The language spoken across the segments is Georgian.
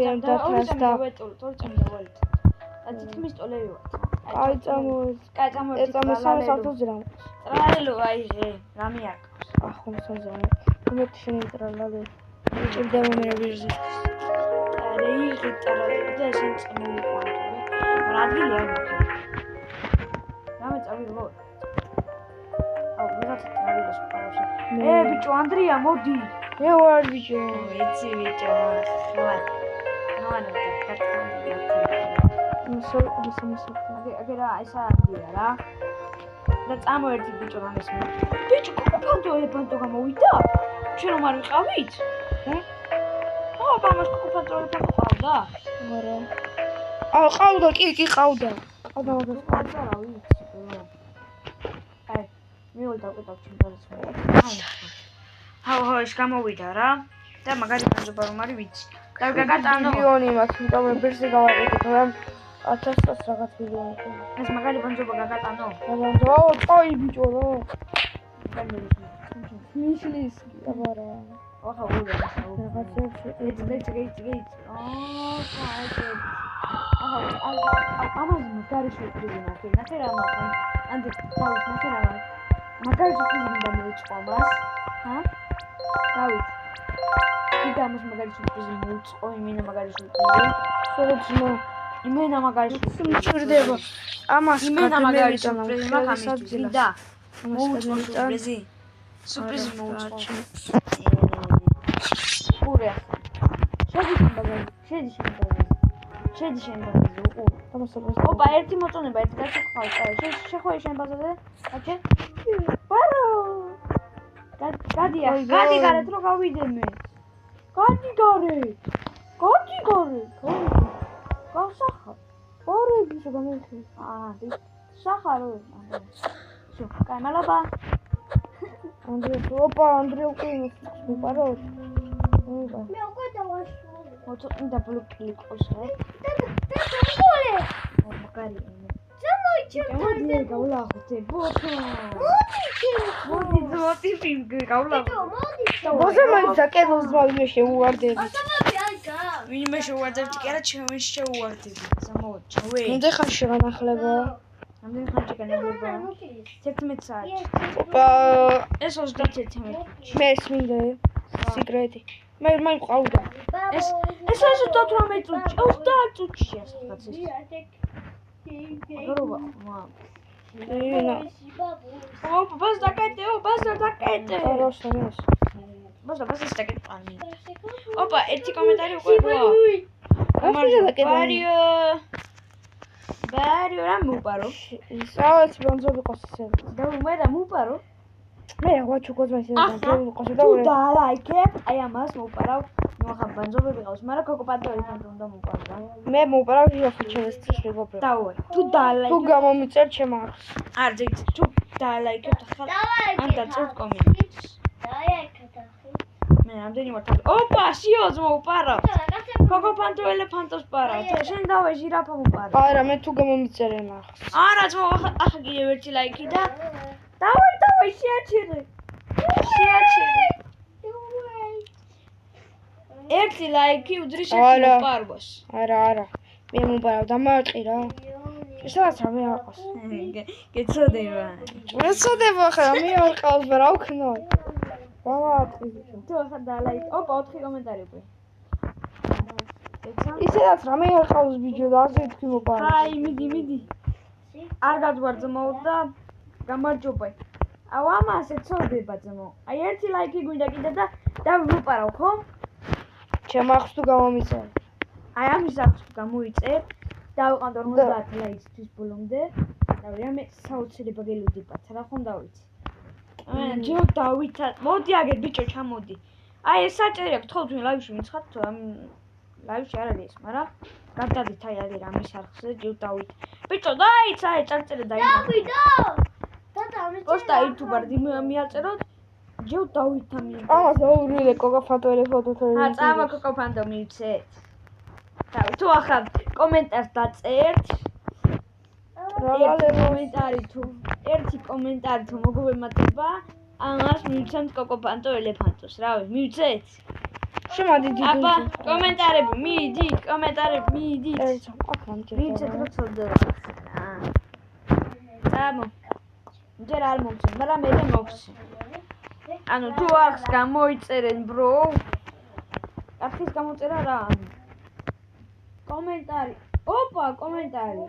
ბემდათას და ვეტულით. და თითქმის ტოლები ვარ. აი წამოეწამესა საწუძრამ. ტრალალო აი რამე აქვს. ახლა საზამო. უმეტ შენი ტრალალო. ჭირდა მომერაბიჟი. რეიღი ტრალალო და შენ წმოიყვანო. რა ადგილი არ მაქვს. რამე წავიღო. აუ ვიღაცა ტრალალოს პარაში. ბიჭო ანდრია მოდი. მე ვარ ბიჭო. ეცი ბიჭო. ნოანა დაკარგულია. აგერა ესა არის რა. და წამოერთი ბიჭო რამეს მე. ბიჭო კოკოფანტო ელეფანტო გამოვიდა? ჩვენ რომ არ ვიყავით? გამას კოკოფანტო ელეფანტო ყავდა? არა. ყავდა კი ყავდა. ყავდა მაგას არა ვიცი. აი მე ول დავკეტავ ჩემს ბარს. აუ ეს გამოვიდა რა. და მაგარი ბანჯობა რომ არის ვიცი. და გაგატანო. მილიონი მაქვს, იმიტომ რომ ბირზე გავაკეთე, რომ 1000 რაღაც მილიონი. ეს მაგარი ბანჯობა გაგატანო. წაი ბიჭო რა. მიშლის აბარა. ახლა ვულა რაღაცებს ეცგეიცი. ამაზე მაგარი შეფრინა ნახე რა მაგარი. ანდი დავით ნახე რა. მაგარი შეფრინა და მოიწყო მას. დავით. იდა მას მაგარი შეფრინა მოიწყო, იმენა მაგარი შეფრინა. სულძმა იმენა მაგარი მჭირდება. ამას იმენა მაგარი შეფრინა მაგამისთვის და მოუწყო სურპრიზი. სურპრიზი მოუწყო. ურა. შედი შენ ბაზაზე. ოპა ერთი მოწონება ერთი გაწუხავ. შეხვეი შენ ბაზაზე? აჩე? ბარო. გადია. გადი გარეთ რო გავიდე მე. გადი გარეთ. გასახა. ორები შეგამიხი. სახარო. შო, კაი მალაბა. ანდრე უკვე მოპარო. მე უკვე დავაშვა. მოწონდა დაბლოკილი ყოსე. მაგარი. მოდი გავლახოთ ბოთო. მოდი ფინგ გავლახოთ. ბოთო მაინც აკეთოს ვინმე შეუვარდები. ვინმე შეუვარდები კი არა ჩემი შეუვარდები. ზამოჩვე. ნუ ხან შეგანახლება. ამდენ ხანში განახლება. 11 საათი. ოპა ეს 31 საათი. მე სმინდა სიკრეტი. მე მყავდა. ეს 18 წუთი, 30 წუთია სადღაც ეს. აგროვა, მა. ოპა, ბას დაკეთე. ბას დაკეთე პანი. ოპა, ერთი კომენტარი უკვე ყვა. ბარიო რა მუპარო? საერთოდ ბანძობი ყოსე. და მე რა მუპარო? მე ვაჩუ კოზმასი ბანძობი ყოსე და თუ დალაიქებ, აი ამას მუპარავ. ნუ ახლა ბანძობები ყავს, მაგრამ კოკოპანტო ელეფანტო უნდა მუპარო. მე მუპარავ ჟირაფის წრიგობ. დავარ. თუ დალაიქებ. თუ გამომიწერ ჩემ აქვს. არ ძეით, თუ დალაიქებ ახლა ან დაწევთ კომენტს. დაიაკეთ ახლა. მე ამდენი ვარ. ოპა, სიოძ მოუპარავ. კოკოპანტო ელეფანტოს პარავ. შენ დავე ჟირაფა მუპარავ. არა, მე თუ გამომიწერენ აქვს. არა, ძმო, ახლა კიდევ ერთი ლაიქი და დავე შეაჩერე. ერთი ლაიქი უდრის ერთი მუპარვას. არა. მე მუპარავ დამაყი რა. სადაც რამე აყავს. გეცოდება. მეცოდება ხა მე არ ყავს რა ვქნო. დავაყი. თუ ახლა დალაიქ. ოპა 4 კომენტარი უკვე. ისედაც რამე არ ყავს ბიჭო და ასე თქვი მოპარავ. აი, მიდი. არ გადვარ ძმო და გამარჯობა. აუ ამას ეცოდება ძმო. აი ერთი ლაიქი გვინდა კიდე და დავუპარავ ხო? ჩემ აქვს თუ გამომიწერ. აი ამის აქვს თუ გამოიწერ. დავიყავ 50 ლაიქისთვის ბოლომდე. და მე საოცრება გელოდებათ რა ხომ დავიცი. ჯერ დავითა. მოდი აგერ ბიჭო ჩამოდი. აი ეს საჭირო აქვს თქო თქვენ ლაივში მიცხათ თუ ამ ლაივში არ არის, მაგრამ გადადით აი არის ამის არხზე ჯერ დავით. ბიჭო დაიცა აი წარწერა დაიცა. დავიდო. პოსტა YouTube-ად მიაწეროთ. ჯერ დავით ამი. დაურვიდე კოკოფანტო ელეფანტო. წავა კოკოფანტო მივცეთ. თუ ახლა კომენტარს დაწერთ. ერთი კომენტარი თუ მოგგვემატება, ამას მივცემთ კოკოფანტო ელეფანტოს. რავი, მივცეთ? შემოდი აბა, კომენტარები მიდით. ერთხელ აქ ამჭირდება. ვინც ეთროცოდა. წამო. ჯერ არ მოგცემ, მაგრამ მე მოგცემ. ანუ თუ არხს გამოიწერენ, bro. არხის გამოწერა რა? კომენტარი. ოპა, კომენტარი.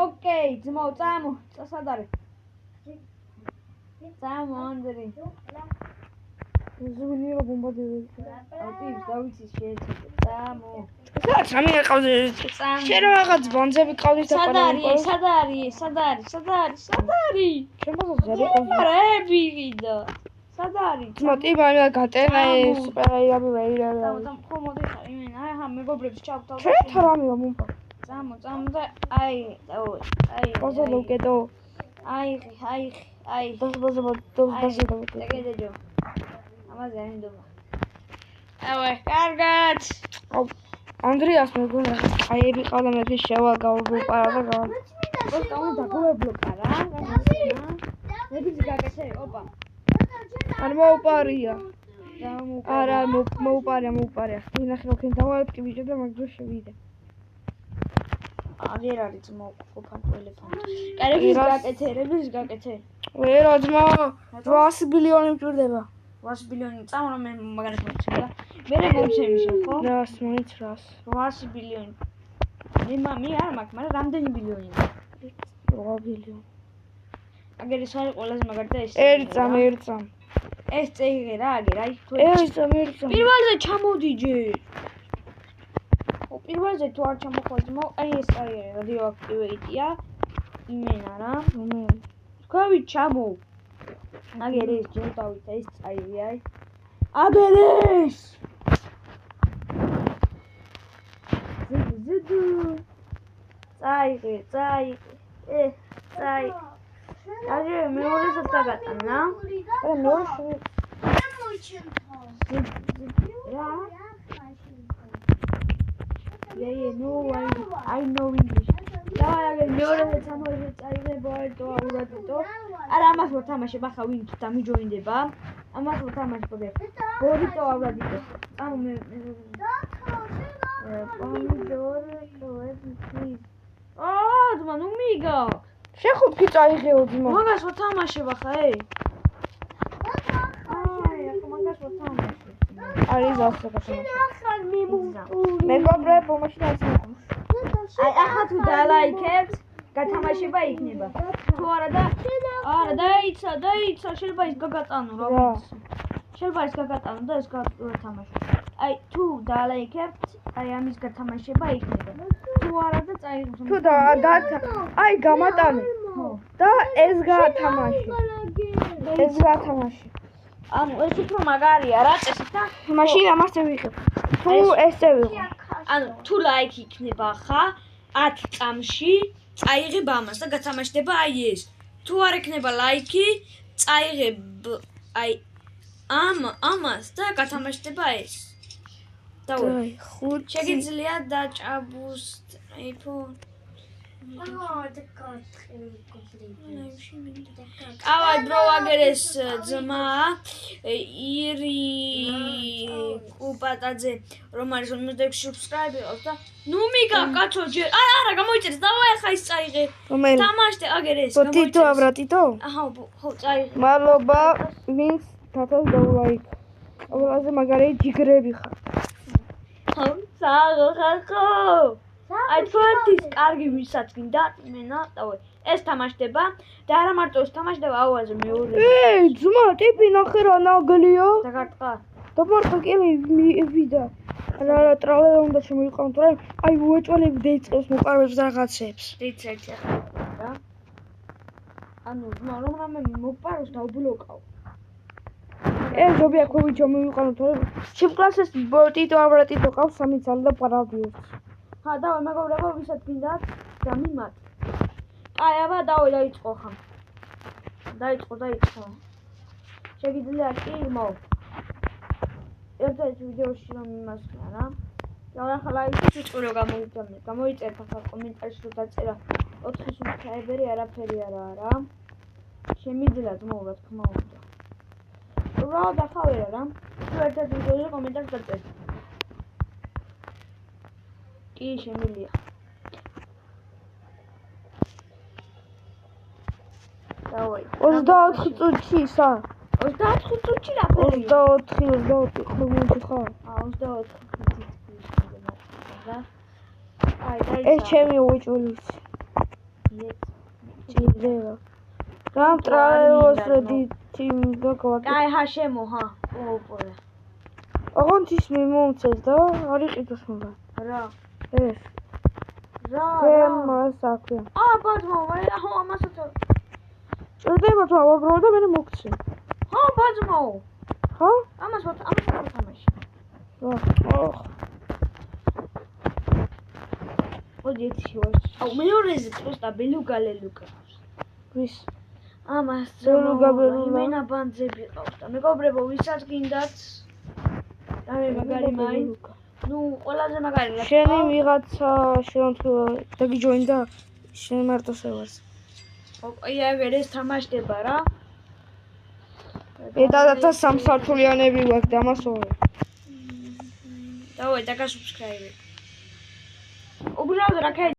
ოკეი, ძმო, წამო, სად არის? წამო, ანდრი. ზუგნირო ბომბადები. ოპის, დავიცი შეეცე. წამო. სადაც რამე ყავდა. შენ რაღაც ბონძები ყავდით და სად არის? შემოძარი. არები ვიდა. სად არის? მოტივა იმა გატენა ეს სუპერაირაბი ვეირა. წამო, ხო მოდი ხარ იმენ. აი, მეგობრებს ჩავთავ. ჩვენ თარამია მომპა. წამო და აი, ბოზო ლოკედო. აი. ბოზო. ეგეჯო. ამაზე არ ინდობა. ავე, კარგად. ანდრიას მეგონა აიები ყავდა მე შევა გავბლოკარა და გავა. დაგუებლოკა რა. ნებიც გაკეთე, ოპა. არ მოუპარია. არა, მოუპარია. ინახე რომ ქენ დავალებდი ბიჭო და მაგ დროს შევიდე. აღარ არის მოყოფან ტელეფონი. კაი, გაკეთე. ვერა ძმა, 800 ბილიონი მჭირდება. 800 ბილიონი წამო მე მაგალითად მოვცემ და მე მოვცემი შენ ხო? რას მოიც რას? 800 ბილიონი. მე არ მაქვს, მაგრამ რამდენი ბილიონი? 8 ბილიონი. აგერ ის არის ყველაზე მაგარი და ეს. ერთამ. ეს წეიღე რა აგერ, აი თუ ერთამ. პირველზე ჩამოდი ჯერ. ო პირველზე თუ არ ჩამოხვეძმო, აი ეს არის რადიოაქტივიტია. იმენა რა. თქვი ჩამო. აგერ ეს ჯერ დავით ეს წაიღე აი. აგერ ეს. ზიდ. წაიღე. აგერ მეორესაც დაგატანა. არა მეორე შევი. რა? I know English. Davai, მეორე სამოზე წაიღებო ერთო აურადიტო. არა, ამას ვარ თამაშებ, ახლა ვინ დამიჯოინდება. ამას ვარ თამაშებ, ბორიტო აურადიტო. ანუ მე პომიდორი კოვეცი. ძმა, ნუ მიგა. შეხუთი წაიღეო ძმა. მაგას ვარ თამაშებ ახლა, ახლა მაგას ვარ თამაშებ. არის ასე გათამაშე. მეგობრებო, მაშინ ასე. აი, ახლა თუ დალაიქებთ, გათამაშება იქნება. თუ არა დაიცა, შეიძლება ის გაგატანო რა ვიცი. შეიძლება ის გაგატანო და ეს გათამაშო. აი, თუ დალაიქებთ, აი ამის გათამაშება იქნება. თუ არა და წაიღებს. თუ აი გამატანე. და ეს გათამაშე. ანუ ეს უფრო მაგარია რა წესით და მაშინ ამას ვიღებ. თუ ესე ვიღო. ანუ თუ ლაიქი იქნება ხა 10 წამში წაიღებ ამას და გათამაშდება აი ეს. თუ არ იქნება ლაიქი, წაიღებ აი ამას და გათამაშდება ეს. დავი 5 შეგიძლია დაჭაბუს iPhone. Авай, бро, აგერ ეს ძმა ირი კუპატაძე რომ არის 56 subscribe ყავს და ნუ მიგა კაცო ჯერ არა გამოიწერეს დავაი ახლა ის წაიღე თამაშდე აგერ ეს თითო აბრატიტო აჰა ხო წაიღე მადლობა ვინც თათოს დაულაიქ ყველაზე მაგარი ჯიგრები ხარ ხო საღო ხალხო აი თქვენთვის კარგი ვისაც გინდა მენა დავაი ეს თამაშდება და არა მარტო ეს თამაშდება აუაზე მეორე ძმა ტიპი ნახე რა ნაგლიო დაგარტყა დამარტყა კელი ვიდა რა ტრალერა უნდა შემოიყვანოთ რა აი უეჭვალები დაიწყებს მოყარებს რაღაცებს დიცეთ რა ანუ ძმა რომ რამე მოპაროს დაუბლოკავ ზობი აქ ვიჩო მივიყვანოთ რა შიფკლასეს ტიტო აბრატიტო ყავს 3 წელი და პარადიოს ხა დავაი მეგობრებო ვისაც გინდათ გამიმატ აი აბა დავაი დაიწყო ხა დაიწყო შეგიძლია კი მო ერთ-ერთ ვიდეოში რომ იმასნა რა ახლა ის უწყურო გამოიწერთ ახლა კომენტარში რომ დაწერა 4 subscriber-ი არაფერი არაა რა შემიძლია ძმო რა თქმა უნდა რა დახავერა რა ერთ-ერთ ვიდეოზე კომენტარს დაწერთ კი, შემილია. დავაი. 24 წუთში ისა. 24 წუთში რა ფერი? 24 ხომოდი ხარ. 24 წუთში და აი ეს ჩემი უჭულის. ჭირდება. გამტრაევოს რედიტიმ გაკავატე. აი ჰა შემო ჰა. ოპორა. აღონც ის მიმომწეს და არ იყიდოს მაგა. რა? ეს. რა? გემას აქვე. ბაძმო, ხო ამასაც. ჭირდება თუ ავაგროვო და მე მოგცე. ხო, ბაძმო. ხო? ამას თამაში. რა. მოდი ერთი შევარჩი. მეორეზე პროსტა ბელუგა ლელუგა. ვის? ამას ბელუგა ბელუგა. იმენა ბანძები ყავს და მეგობრებო, ვისაც გინდათ და მე მაგარი მაინ. ნუ ყველაზე მაგარი რა. შენი ვიღაცა შემთხვევა დაგიჯოინდა შენ მარტო შევარს. აი ეს თამაშდება რა. ეტათა სამსართულიანები გვაქვს და ამას ორი. დავაი და გასუბსკრაიბე. უბრალოდ რა